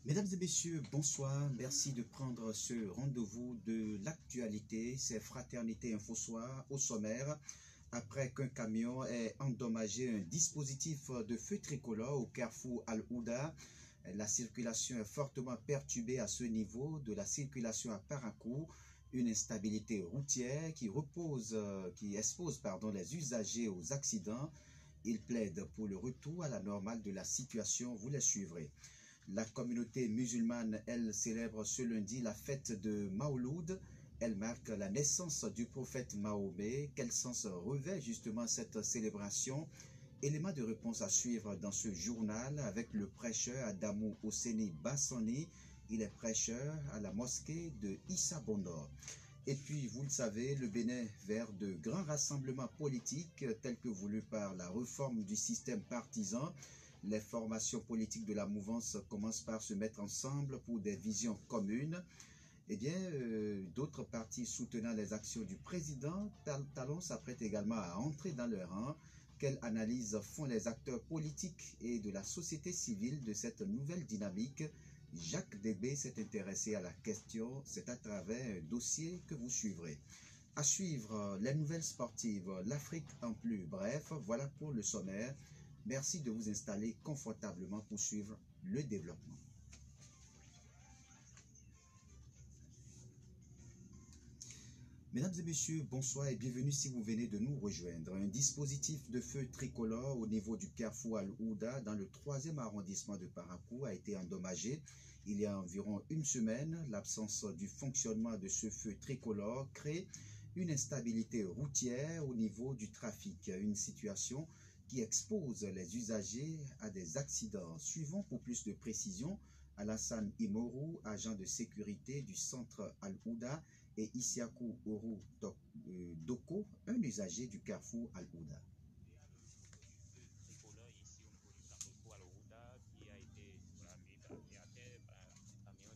Mesdames et messieurs, bonsoir. Merci de prendre ce rendez-vous de l'actualité. C'est Fraternité Info Soir au sommaire. Après qu'un camion ait endommagé un dispositif de feu tricolore au carrefour Al-Ouda, la circulation est fortement perturbée à ce niveau de la circulation à Parakou. Une instabilité routière qui expose les usagers aux accidents. Il plaide pour le retour à la normale de la situation. Vous les suivrez. La communauté musulmane, elle, célèbre ce lundi la fête de Maouloud. Elle marque la naissance du prophète Mahomet. Quel sens revêt justement cette célébration? Élément de réponse à suivre dans ce journal avec le prêcheur Adamou Osseni Bassani. Il est prêcheur à la mosquée de Issa Bondor. Et puis, vous le savez, le Bénin vers de grands rassemblements politiques tels que voulus par la réforme du système partisan. Les formations politiques de la mouvance commencent par se mettre ensemble pour des visions communes. Eh bien, d'autres partis soutenant les actions du président Talon s'apprêtent également à entrer dans leur rang. Quelle analyse font les acteurs politiques et de la société civile de cette nouvelle dynamique? Jacques Débé s'est intéressé à la question. C'est à travers un dossier que vous suivrez. À suivre, les nouvelles sportives, l'Afrique en plus. Bref, voilà pour le sommaire. Merci de vous installer confortablement pour suivre le développement. Mesdames et messieurs, bonsoir et bienvenue si vous venez de nous rejoindre. Un dispositif de feu tricolore au niveau du carrefour Al-Ouda dans le 3e arrondissement de Parakou a été endommagé. Il y a environ une semaine, l'absence du fonctionnement de ce feu tricolore crée une instabilité routière au niveau du trafic, une situation qui expose les usagers à des accidents. Suivons pour plus de précisions Alassane Imorou, agent de sécurité du centre Al-Ouda, et Isiakou Oru Doko, un usager du carrefour Al-Ouda.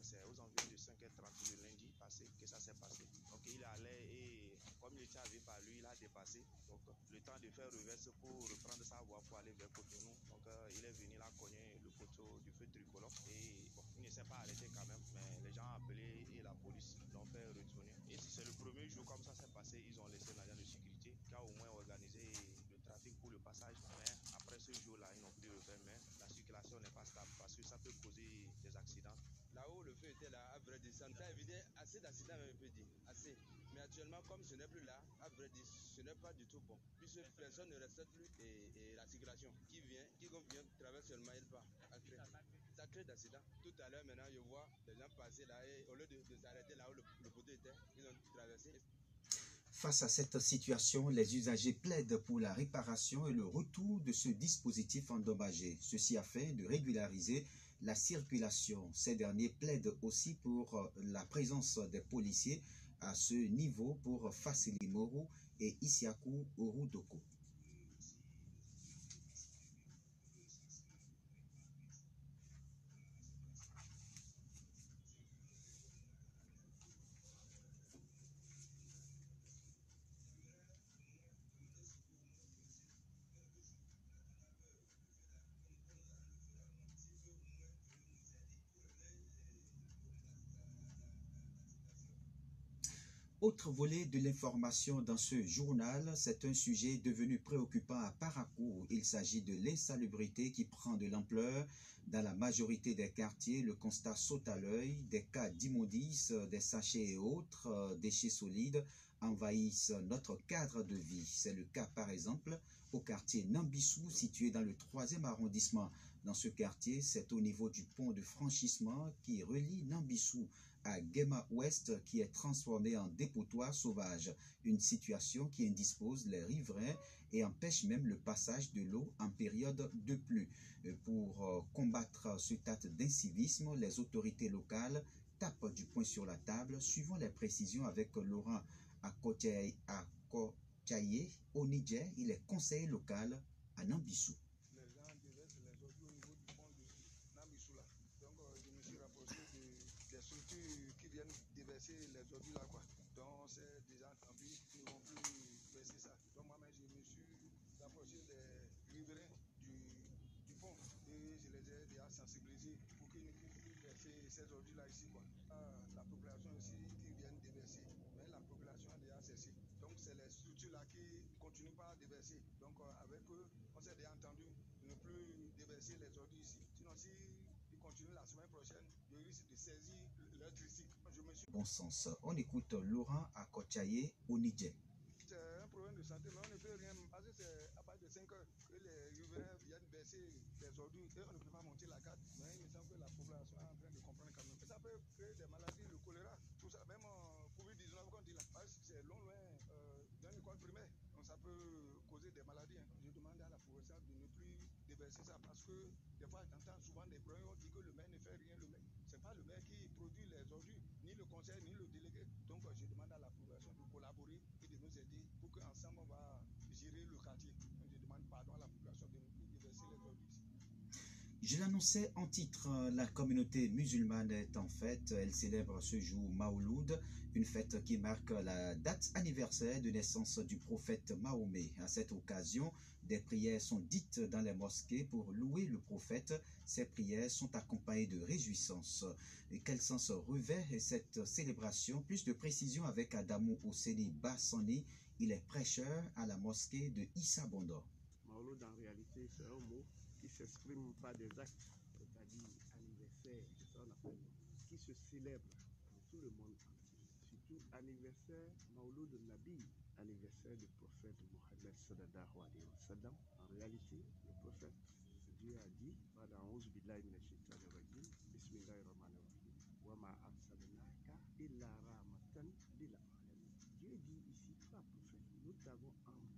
C'est aux environs de 5h30 le lundi passé que ça s'est passé. Donc il allait et comme il était arrivé par lui, il a dépassé. Donc le temps de faire reverse pour reprendre sa voie pour aller vers Cotonou. Donc il est venu là cogner le poteau du feu tricolore et bon, il ne s'est pas arrêté quand même, mais les gens ont appelé et la police l'ont fait retourner. Et c'est le premier jour comme ça s'est passé, ils ont laissé l'agent de sécurité qui a au moins organisé le trafic pour le passage. Mais après ce jour-là, ils n'ont plus refait, mais la circulation n'est pas stable parce que ça peut causer des accidents. Là où le feu était là, à vrai dire, ça a évité assez d'accidents, même, on peut dire, assez. Mais actuellement, comme ce n'est plus là, à vrai dire, ce n'est pas du tout bon. Puisque personne ne respecte plus et la circulation. Qui vient traverse seulement, il part. Ça crée d'accidents. Tout à l'heure, maintenant, je vois les gens passer là et au lieu de s'arrêter là où le poteau était, ils ont traversé. Face à cette situation, les usagers plaident pour la réparation et le retour de ce dispositif endommagé, ceci afin de régulariser la circulation. Ces derniers plaident aussi pour la présence des policiers à ce niveau pour Fassili Moro et Isiakou Orudoko. Autre volet de l'information dans ce journal, c'est un sujet devenu préoccupant à Parakou. Il s'agit de l'insalubrité qui prend de l'ampleur dans la majorité des quartiers. Le constat saute à l'œil, des cas d'immondices, des sachets et autres déchets solides envahissent notre cadre de vie. C'est le cas par exemple au quartier Nambissou, situé dans le 3e arrondissement. Dans ce quartier, c'est au niveau du pont de franchissement qui relie Nambissou à Guéma Ouest qui est transformé en dépotoir sauvage, une situation qui indispose les riverains et empêche même le passage de l'eau en période de pluie. Pour combattre ce tas d'incivisme, les autorités locales tapent du poing sur la table, suivant les précisions avec Laurent Akotiaye au Niger. Il est conseiller local à Nambissou. Des structures qui viennent déverser les ordures là quoi. Donc c'est déjà rempli, ils ne vont plus verser ça. Donc moi-même je me suis rapproché des riverains du pont et je les ai déjà sensibilisés pour qu'ils ne puissent plus déverser ces ordures-là ici, quoi. La population aussi qui viennent déverser, mais la population a déjà cessé. Donc c'est les structures-là qui ne continuent pas à déverser. Donc avec eux, on s'est déjà entendu de ne plus déverser les ordures ici. Sinon, si ils continuent la semaine prochaine, je risque de saisir leur tricycle. Je me suis... Bon sens. On écoute Laurent à Kochaye au Niger. C'est un problème de santé, mais on ne peut rien parce que c'est à partir de 5 heures que les riverains viennent verser les ordures et on ne peut pas monter la carte. Mais il me semble que la population est en train de comprendre quand même. Et ça peut créer des maladies, le choléra, tout ça, même Covid-19 qu'on dit là, parce que c'est loin dans l'école primaire. Donc ça peut causer des maladies. Hein. Je demande à la population de ne plus déverser ça parce que des fois, j'entends souvent des problèmes, on dit que le maire ne fait rien. C'est pas le maire qui produit les ordures, ni le conseil, ni le délégué. Donc je demande à la population de collaborer et de nous aider pour qu'ensemble on va gérer le quartier. Donc, je demande pardon à la population de ne plus déverser les ordures ici. Je l'annonçais en titre, la communauté musulmane est en fête. Elle célèbre ce jour Maouloud, une fête qui marque la date anniversaire de naissance du prophète Mahomet. À cette occasion, des prières sont dites dans les mosquées pour louer le prophète. Ces prières sont accompagnées de réjouissances. Et quel sens revêt cette célébration? Plus de précisions avec Adamou Osseni Bassani. Il est prêcheur à la mosquée de Issa Bondo. Maouloud, en réalité, c'est un mot qui s'exprime par des actes, c'est-à-dire anniversaire, c'est ça on appelle, qui se célèbre dans tout le monde entier. Surtout anniversaire Maouloud Nabi, anniversaire du prophète Mohammed sallallahu alayhi wa sallam. En réalité, le prophète, Dieu a dit, Ba'da'ouz billahi minash shaitanir rajim, bismillahir rahmanir rahim, wa ma arsalnaka illa rahmatan lil alamin. Dieu dit ici, toi prophète, nous t'avons envoyé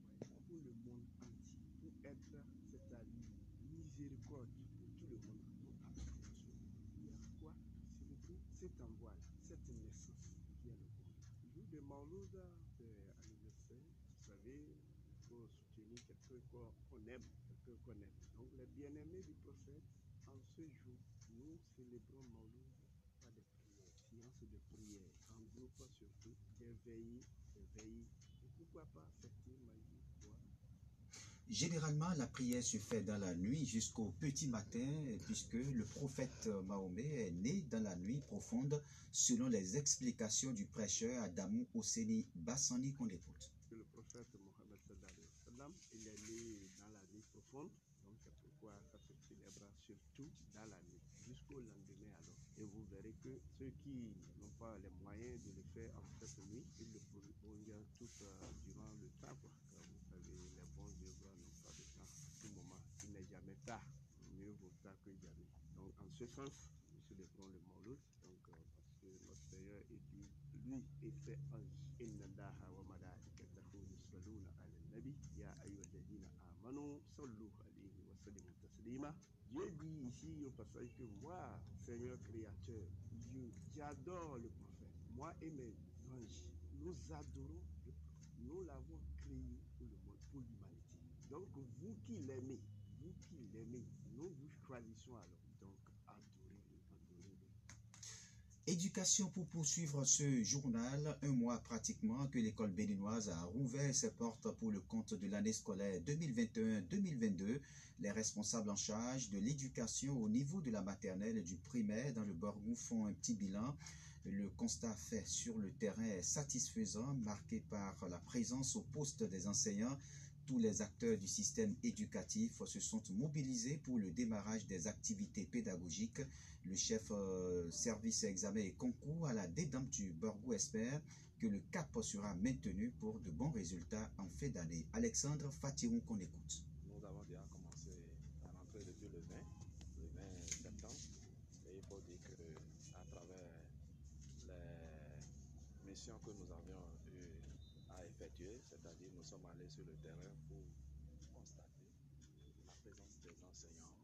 pour le monde entier, pour être, c'est-à-dire miséricorde pour tout le monde. Il y a quoi célébrer cet envoi, cette naissance qui est le monde. Le jour de Maouloud, c'est anniversaire. Vous savez, il faut soutenir quelqu'un qu'on aime, quelqu'un qu'on aime. Donc, les bien-aimés du prophète, en ce jour, nous célébrons Maouloud par des prières, séances de prières, en groupe surtout, des veillées, et pourquoi pas certains manger quoi. Généralement, la prière se fait dans la nuit jusqu'au petit matin, puisque le prophète Mahomet est né dans la nuit profonde, selon les explications du prêcheur Adamou Osseni Bassani qu'on écoute. Le prophète Mohammed sallallahu alayhi wa sallam, il est né dans la nuit profonde, donc c'est pourquoi ça se célèbre surtout dans la nuit, jusqu'au lendemain alors. Et vous verrez que ceux qui n'ont pas les moyens de le faire en cette nuit, ils le pourront bien tout durant le temps, quoi. Car vous savez, les bons œuvres n'ont pas de temps. À tout moment, il n'est jamais tard. Mieux vaut tard que jamais. Donc, en ce sens, nous célébrons le Maouloud, donc parce que notre Seigneur est dit, lui et ses anges, inna Allaha wa malaikatahu yusalluna ala nabi, ya ayyuhalladhina amanu sallu alayhi wa sallimu taslima. Dieu dit ici au passage que moi, Seigneur créateur, Dieu, j'adore le prophète. Moi et mes anges, nous adorons le prophète. Nous l'avons créé pour le monde, pour l'humanité. Donc vous qui l'aimez, nous vous choisissons alors. Donc adorez-le, adorez-le. Éducation pour poursuivre ce journal, un mois pratiquement que l'école béninoise a rouvert ses portes pour le compte de l'année scolaire 2021-2022. Les responsables en charge de l'éducation au niveau de la maternelle et du primaire dans le Borgou font un petit bilan. Le constat fait sur le terrain est satisfaisant, marqué par la présence au poste des enseignants. Tous les acteurs du système éducatif se sont mobilisés pour le démarrage des activités pédagogiques. Le chef service examen et concours à la DEDAM du Borgou espère que le cap sera maintenu pour de bons résultats en fin d'année. Alexandre Fatirou qu'on écoute. Nous avons déjà commencé à rentrer depuis le 20 septembre. Et il faut dire qu'à travers les missions que nous avions eu à effectuer, c'est-à-dire nous sommes allés sur le terrain pour constater la présence des enseignants.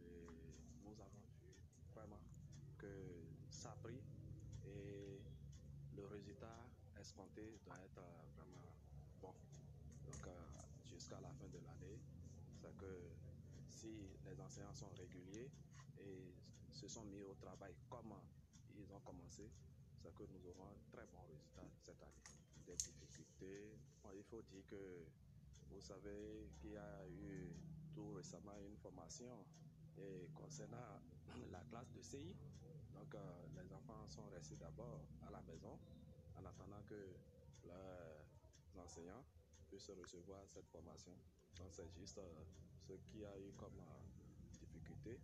Et nous avons vu vraiment que ça a pris et le résultat escompté doit être vraiment bon. Donc jusqu'à la fin de l'année, c'est que si les enseignants sont réguliers et se sont mis au travail comme ils ont commencé, c'est que nous aurons un très bon résultat cette année. Des difficultés, il faut dire que vous savez qu'il y a eu tout récemment une formation et concernant la classe de CI. Donc, les enfants sont restés d'abord à la maison en attendant que leurs enseignants puissent recevoir cette formation. Donc, c'est juste ce qui a eu comme difficulté.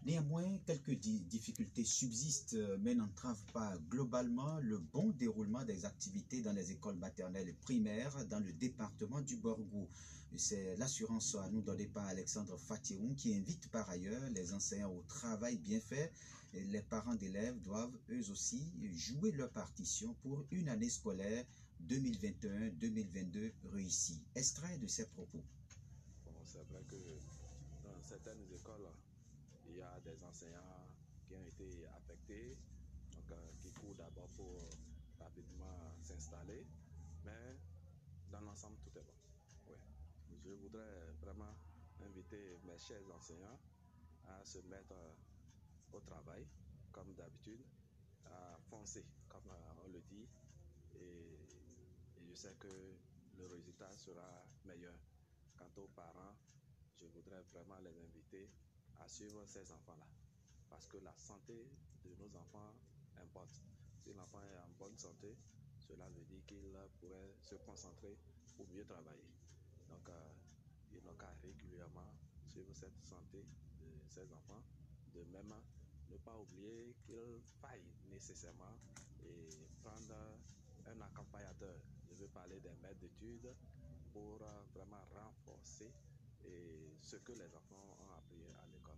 Néanmoins, quelques difficultés subsistent, mais n'entravent pas globalement le bon déroulement des activités dans les écoles maternelles et primaires dans le département du Borgou. C'est l'assurance à nous donnée par Alexandre Fatieoun qui invite par ailleurs les enseignants au travail bien fait. Les parents d'élèves doivent eux aussi jouer leur partition pour une année scolaire 2021-2022 réussie. Extrait de ses propos. Bon, c'est vrai que dans certaines écoles, il y a des enseignants qui ont été affectés, donc qui courent d'abord pour rapidement s'installer, mais dans l'ensemble, tout est bon. Oui. Je voudrais vraiment inviter mes chers enseignants à se mettre au travail, comme d'habitude, à foncer, comme on le dit, et je sais que le résultat sera meilleur. Quant aux parents, je voudrais vraiment les inviter à suivre ces enfants-là, parce que la santé de nos enfants importe. Si l'enfant est en bonne santé, cela veut dire qu'il pourrait se concentrer pour mieux travailler. Donc, il n'a qu'à régulièrement suivre cette santé de ces enfants. De même, ne pas oublier qu'il faille nécessairement et prendre un accompagnateur. Je veux parler des maîtres d'études pour vraiment renforcer ce que les enfants ont appris à l'école.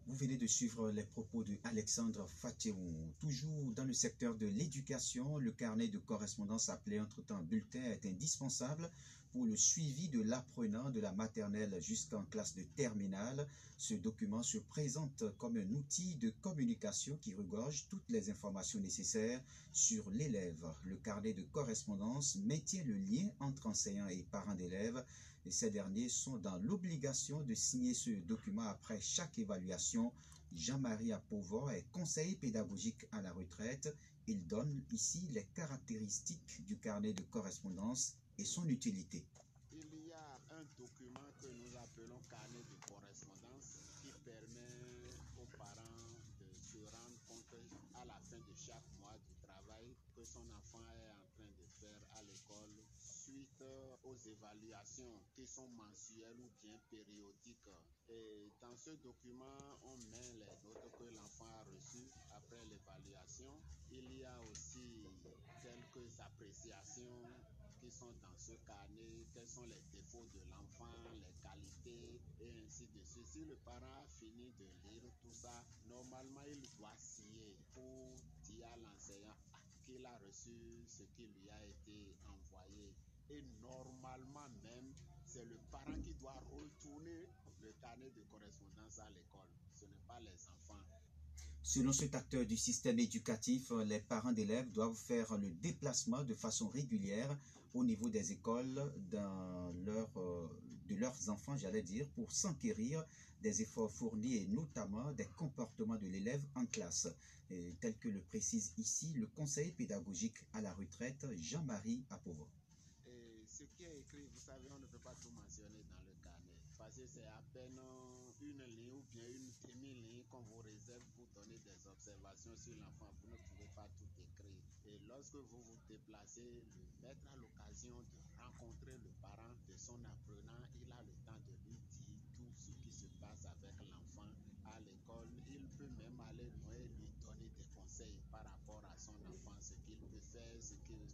Vous venez de suivre les propos de Alexandre Fatieoun. Toujours dans le secteur de l'éducation, le carnet de correspondance appelé entre-temps bulletin est indispensable pour le suivi de l'apprenant de la maternelle jusqu'en classe de terminale. Ce document se présente comme un outil de communication qui regorge toutes les informations nécessaires sur l'élève. Le carnet de correspondance maintient le lien entre enseignants et parents d'élèves. Et ces derniers sont dans l'obligation de signer ce document après chaque évaluation. Jean-Marie Apovo est conseiller pédagogique à la retraite. Il donne ici les caractéristiques du carnet de correspondance et son utilité. Il y a un document que nous appelons carnet de correspondance qui permet aux parents de se rendre compte à la fin de chaque mois du travail que son enfant est en train de faire à l'école suite aux évaluations qui sont mensuelles ou bien périodiques. Et dans ce document, on met les notes que l'enfant a reçues après l'évaluation. Il y a aussi quelques appréciations qui sont dans ce carnet, quels sont les défauts de l'enfant, les qualités et ainsi de suite. Si le parent a fini de lire tout ça, normalement il doit signer pour dire à l'enseignant qu'il a reçu ce qui lui a été envoyé. Et normalement même, c'est le parent qui doit retourner le carnet de correspondance à l'école. Ce n'est pas les enfants. Selon cet acteur du système éducatif, les parents d'élèves doivent faire le déplacement de façon régulière au niveau des écoles de leurs enfants, pour s'enquérir des efforts fournis et notamment des comportements de l'élève en classe, tel que le précise ici le conseiller pédagogique à la retraite, Jean-Marie Apovo. Et ce qui est écrit, vous savez, on ne peut pas tout mentionner dans le carnet, parce que c'est à peine une ligne ou bien une demi-ligne qu'on vous réserve pour donner des observations sur l'enfant. Vous ne pouvez pas tout écrire. Et lorsque vous vous déplacez, le maître a l'occasion de rencontrer le parent de son apprenant. Il a le temps de lui dire tout ce qui se passe avec l'enfant à l'école. Il peut même aller loin et lui donner des conseils par rapport à son enfant, ce qu'il peut faire,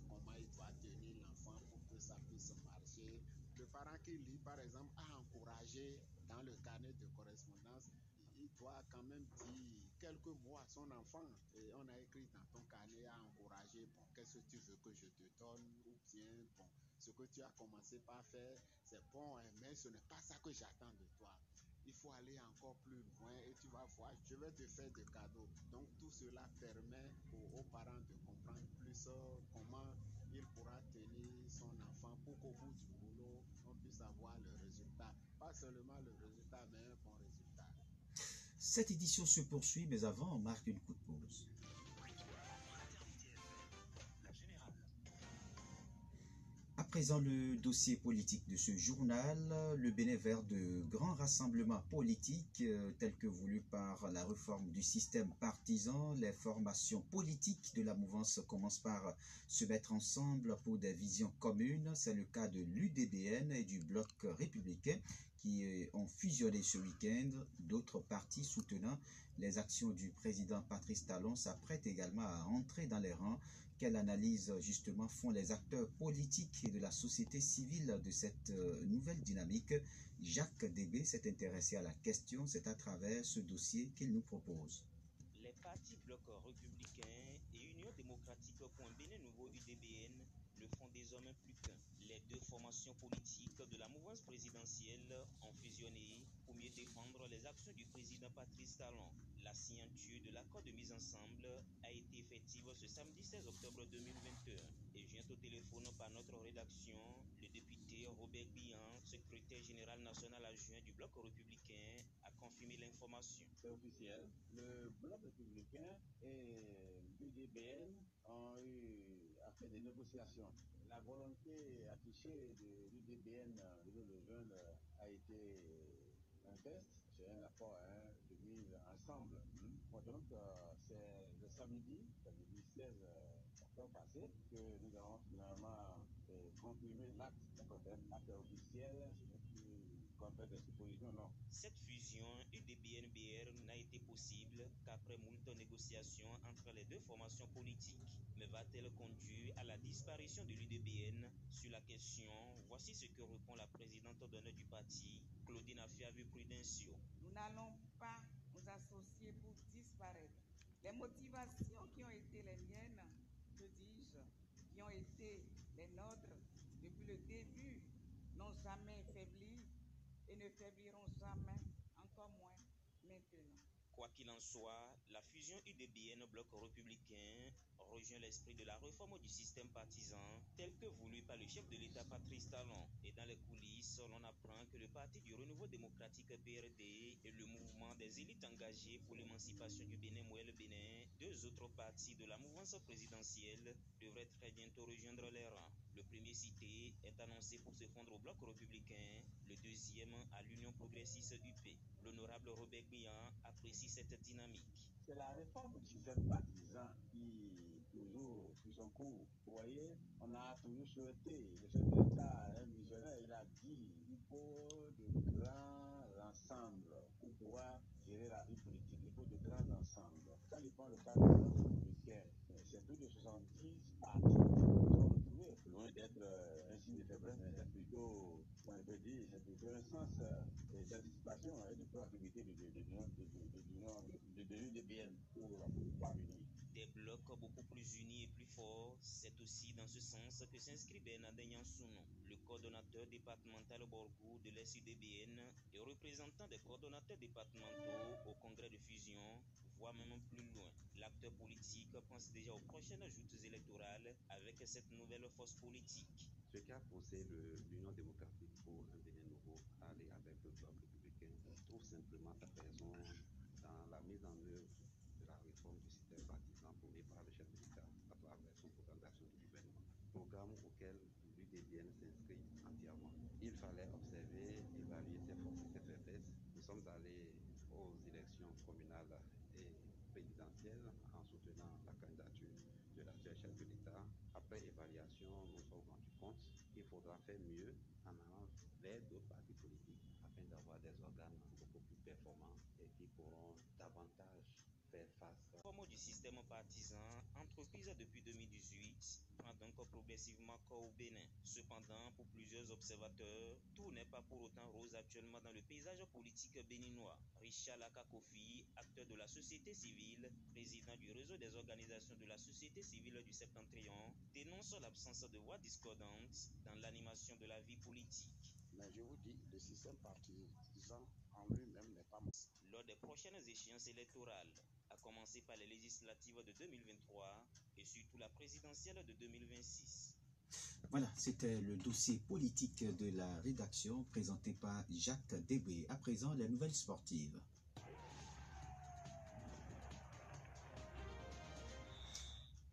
comment il doit tenir l'enfant pour que ça puisse marcher. Le parent qui lit, par exemple, a encouragé dans le carnet de correspondance, il doit quand même dire quelques mots à son enfant. Et on a écrit dans ton carnet à encourager, bon, qu'est-ce que tu veux que je te donne, ou bien, bon, ce que tu as commencé par faire, c'est bon, mais ce n'est pas ça que j'attends de toi. Il faut aller encore plus loin et tu vas voir, je vais te faire des cadeaux. Donc tout cela permet aux parents de comprendre plus comment il pourra tenir son enfant pour qu'au bout du boulot, on puisse avoir le résultat. Pas seulement le résultat, mais un bon résultat. Cette édition se poursuit, mais avant, on marque une courte pause. Après présent, le dossier politique de ce journal, le Bénin vers de grands rassemblements politiques tels que voulus par la réforme du système partisan. Les formations politiques de la mouvance commencent par se mettre ensemble pour des visions communes. C'est le cas de l'UDBN et du Bloc républicain qui ont fusionné ce week-end. D'autres partis soutenant les actions du président Patrice Talon s'apprêtent également à entrer dans les rangs. Quelle analyse justement font les acteurs politiques et de la société civile de cette nouvelle dynamique? Jacques Débé s'est intéressé à la question. C'est à travers ce dossier qu'il nous propose. Les partis Bloc républicain et Union démocratique pour un Bénin nouveau UDBN ne font désormais plus qu'un. Les deux formations politiques de la mouvance présidentielle ont fusionné pour mieux défendre les actions du président Patrice Talon. La signature de l'accord de mise ensemble a été effective ce samedi 16 octobre 2021 et joint au téléphone par notre rédaction le député Robert Bihan, secrétaire général national adjoint du Bloc républicain, a confirmé l'information. C'est officiel. Le Bloc républicain et l'UDBN ont fait des négociations. La volonté affichée de l'UDBN le jeune a été un test, c'est un accord de mise ensemble. Donc c'est le samedi 16 octobre passé que nous avons finalement confirmé l'acte officiel qu'on fait des suppositions, non. Cette fusion UDBN-BR n'a été possible qu'après moult négociations entre les deux formations politiques. Mais va-t-elle conduire à la disparition de l'UDBN? Sur la question, voici ce que répond la présidente d'honneur du parti, Claudine Afiavu-Prudencio. Nous n'allons pas nous associer pour disparaître. Les motivations qui ont été les miennes, que dis-je, qui ont été les nôtres depuis le début, n'ont jamais faibli et ne faibliront jamais, encore moins maintenant. Quoi qu'il en soit, la fusion UDBN-Bloc républicain rejoint l'esprit de la réforme du système partisan tel que voulu par le chef de l'État Patrice Talon. Et dans les coulisses, l'on apprend que le Parti du Renouveau démocratique PRD et le mouvement des élites engagées pour l'émancipation du Bénin Mouel Bénin, deux autres partis de la mouvance présidentielle, devraient très bientôt rejoindre les rangs. Le premier cité est annoncé pour se fondre au Bloc républicain, le deuxième à l'Union progressiste UP. L'honorable Robert Bihan apprécie cette dynamique. C'est la réforme du système partisan qui toujours suit son cours. Vous voyez, on a toujours souhaité, le chef de l'État, un visionnaire, il a dit il faut de grands ensembles pour pouvoir gérer la vie politique. Il faut de grands ensembles. Quand il prend le cas de notre républicain, c'est plus de 70 partis qui sont retrouvés. Loin d'être un signe de faiblesse, mais c'est plutôt, on peut dire, c'est plutôt un sens d'anticipation et de proactivité de l'UDBN pour pouvoir unir. Des blocs beaucoup plus unis et plus forts, c'est aussi dans ce sens que s'inscrit Bernard Yansounou, le coordonnateur départemental Borgou de l'SUDBN et représentant des coordonnateurs départementaux au congrès de fusion, voire même plus loin. L'acteur politique pense déjà aux prochaines joutes électorales avec cette nouvelle force politique. Ce qui a poussé l'Union démocratique pour un Bénin nouveau à aller avec le Bloc républicain trouve simplement sa raison dans la mise en œuvre de la réforme du système partisan prônée par le chef de l'État à travers son programme d'action du gouvernement. Programme auquel l'UDBN s'inscrit entièrement. Il fallait observer, évaluer ses forces et ses faiblesses. Nous sommes allés aux élections communales et présidentielles en soutenant la candidature de l'actuel chef de l'État. Après évaluation, nous sommes rendus compte qu'il faudra faire mieux en allant vers d'autres partis politiques afin d'avoir des organes beaucoup plus performants et qui pourront davantage faire face. La réforme du système partisan, entreprise depuis 2018, prend donc progressivement corps au Bénin. Cependant, pour plusieurs observateurs, tout n'est pas pour autant rose actuellement dans le paysage politique béninois. Richard Lakakofi, acteur de la société civile, président du réseau des organisations de la société civile du Septentrion, dénonce l'absence de voix discordantes dans l'animation de la vie politique. Mais je vous dis, le système partisan en lui-même n'est pas... Lors des prochaines échéances électorales, à commencer par les législatives de 2023 et surtout la présidentielle de 2026. Voilà, c'était le dossier politique de la rédaction présenté par Jacques Débé. À présent, les nouvelles sportives.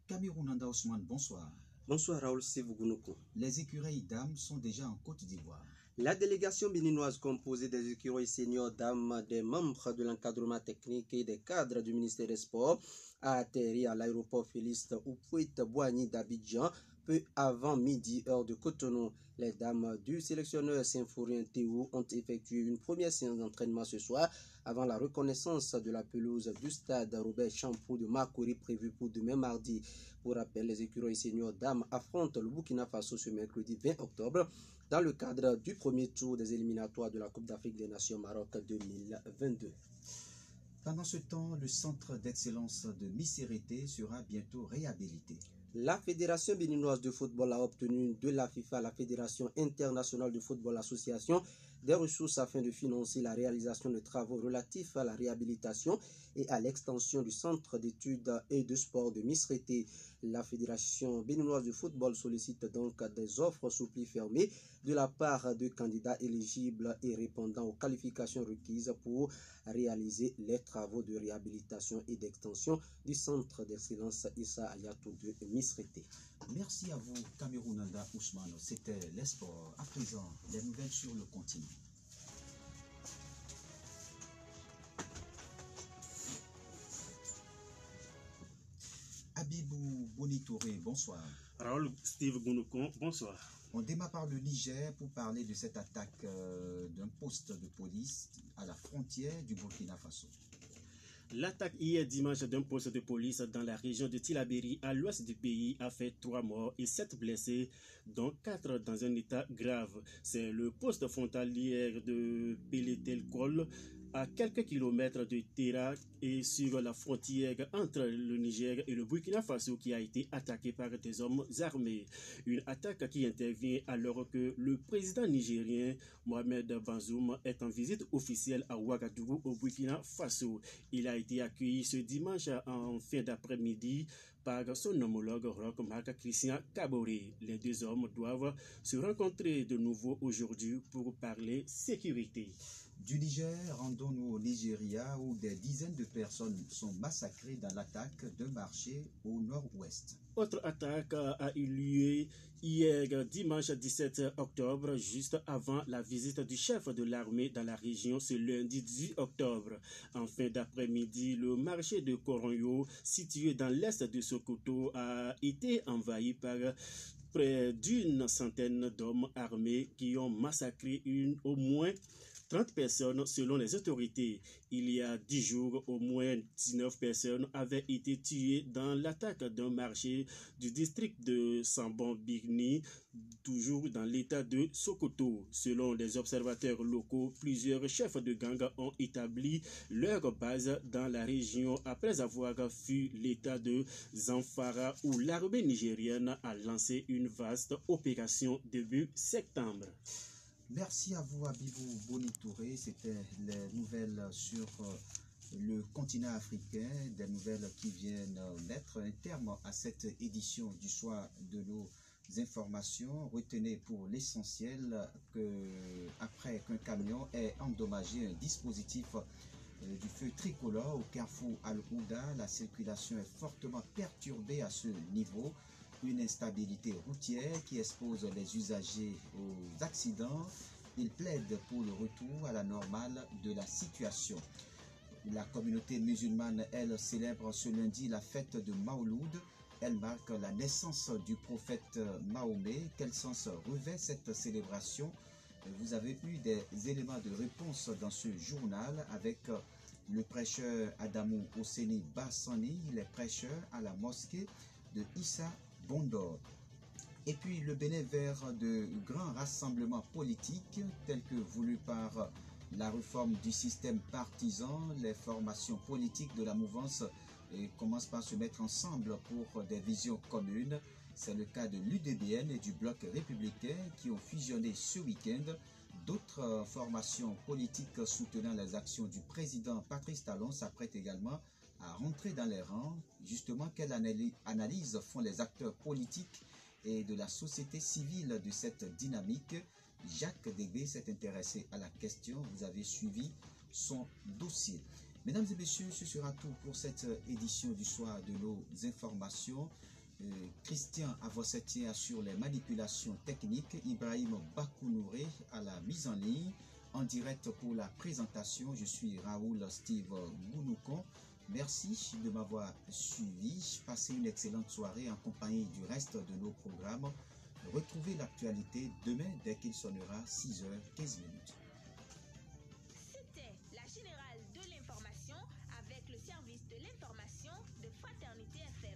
Cameroun Anda Ousmane, bonsoir. Bonsoir Raoul Sivougounoukou. Les écureuils dames sont déjà en Côte d'Ivoire. La délégation béninoise composée des écureuils seniors dames, des membres de l'encadrement technique et des cadres du ministère des Sports a atterri à l'aéroport Félix Houphouët-Boigny d'Abidjan peu avant midi heure de Cotonou. Les dames du sélectionneur Symphorien Théo ont effectué une première séance d'entraînement ce soir avant la reconnaissance de la pelouse du stade Robert Champoux de Makori prévue pour demain mardi. Pour rappel, les écureuils seniors dames affrontent le Burkina Faso ce mercredi 20 octobre dans le cadre du premier tour des éliminatoires de la Coupe d'Afrique des Nations Maroc 2022. Pendant ce temps, le centre d'excellence de Missérété sera bientôt réhabilité. La Fédération béninoise de football a obtenu de la FIFA, la Fédération internationale de football association, des ressources afin de financer la réalisation de travaux relatifs à la réhabilitation et à l'extension du centre d'études et de sport de Missérété. La Fédération béninoise de football sollicite donc des offres sous pli fermé de la part de candidats éligibles et répondant aux qualifications requises pour réaliser les travaux de réhabilitation et d'extension du centre d'excellence Issa Aliatou de Missérété. Merci à vous, Camerounanda Ousmane. C'était les sports. À présent, les nouvelles sur le continent. Abibou Bonitouré, bonsoir. Raoul Steve Gounoukou, bonsoir. On démarre par le Niger pour parler de cette attaque d'un poste de police à la frontière du Burkina Faso. L'attaque hier dimanche d'un poste de police dans la région de Tillabéri à l'ouest du pays a fait 3 morts et 7 blessés, dont 4 dans un état grave. C'est le poste frontalier de Pélételkol, à quelques kilomètres de Terra et sur la frontière entre le Niger et le Burkina Faso qui a été attaqué par des hommes armés. Une attaque qui intervient alors que le président nigérien Mohamed Bazoum est en visite officielle à Ouagadougou au Burkina Faso. Il a été accueilli ce dimanche en fin d'après-midi par son homologue Roch Marc Christian Kaboré. Les deux hommes doivent se rencontrer de nouveau aujourd'hui pour parler sécurité. Du Niger, rendons-nous au Nigeria où des dizaines de personnes sont massacrées dans l'attaque d'un marché au nord-ouest. Autre attaque a eu lieu hier dimanche 17 octobre, juste avant la visite du chef de l'armée dans la région ce lundi 10 octobre. En fin d'après-midi, le marché de Koronyo, situé dans l'est de Sokoto, a été envahi par près d'une centaine d'hommes armés qui ont massacré au moins 30 personnes selon les autorités. Il y a 10 jours, au moins 19 personnes avaient été tuées dans l'attaque d'un marché du district de Sambon-Bigni, toujours dans l'état de Sokoto. Selon les observateurs locaux, plusieurs chefs de gang ont établi leur base dans la région après avoir fui l'état de Zamfara où l'armée nigérienne a lancé une vaste opération début septembre. Merci à vous, Abibou Bonitouré. C'était les nouvelles sur le continent africain, des nouvelles qui viennent mettre un terme à cette édition du soir de nos informations. Retenez pour l'essentiel qu'après qu'un camion ait endommagé un dispositif du feu tricolore au carrefour Al-Ouda, la circulation est fortement perturbée à ce niveau. Une instabilité routière qui expose les usagers aux accidents. Il plaide pour le retour à la normale de la situation. La communauté musulmane, elle, célèbre ce lundi la fête de Mawloud. Elle marque la naissance du prophète Mahomet. Quel sens revêt cette célébration? Vous avez eu des éléments de réponse dans ce journal avec le prêcheur Adamou Osseni Bassani, les prêcheurs à la mosquée de Issa Bondor. Et puis le bénévole de grands rassemblements politiques tels que voulus par la réforme du système partisan, les formations politiques de la mouvance commencent par se mettre ensemble pour des visions communes. C'est le cas de l'UDBN et du Bloc républicain qui ont fusionné ce week-end. D'autres formations politiques soutenant les actions du président Patrice Talon s'apprêtent également à rentrer dans les rangs. Justement, quelle analyse font les acteurs politiques et de la société civile de cette dynamique? Jacques Degbé s'est intéressé à la question. Vous avez suivi son dossier. Mesdames et messieurs, ce sera tout pour cette édition du soir de nos informations. Christian Avossetien assure les manipulations techniques. Ibrahim Bakounouré à la mise en ligne. En direct pour la présentation, je suis Raoul Steve Gounoukon. Merci de m'avoir suivi. Passez une excellente soirée en compagnie du reste de nos programmes. Retrouvez l'actualité demain dès qu'il sonnera 6h15. C'était la générale de l'information avec le service de l'information de Fraternité FM.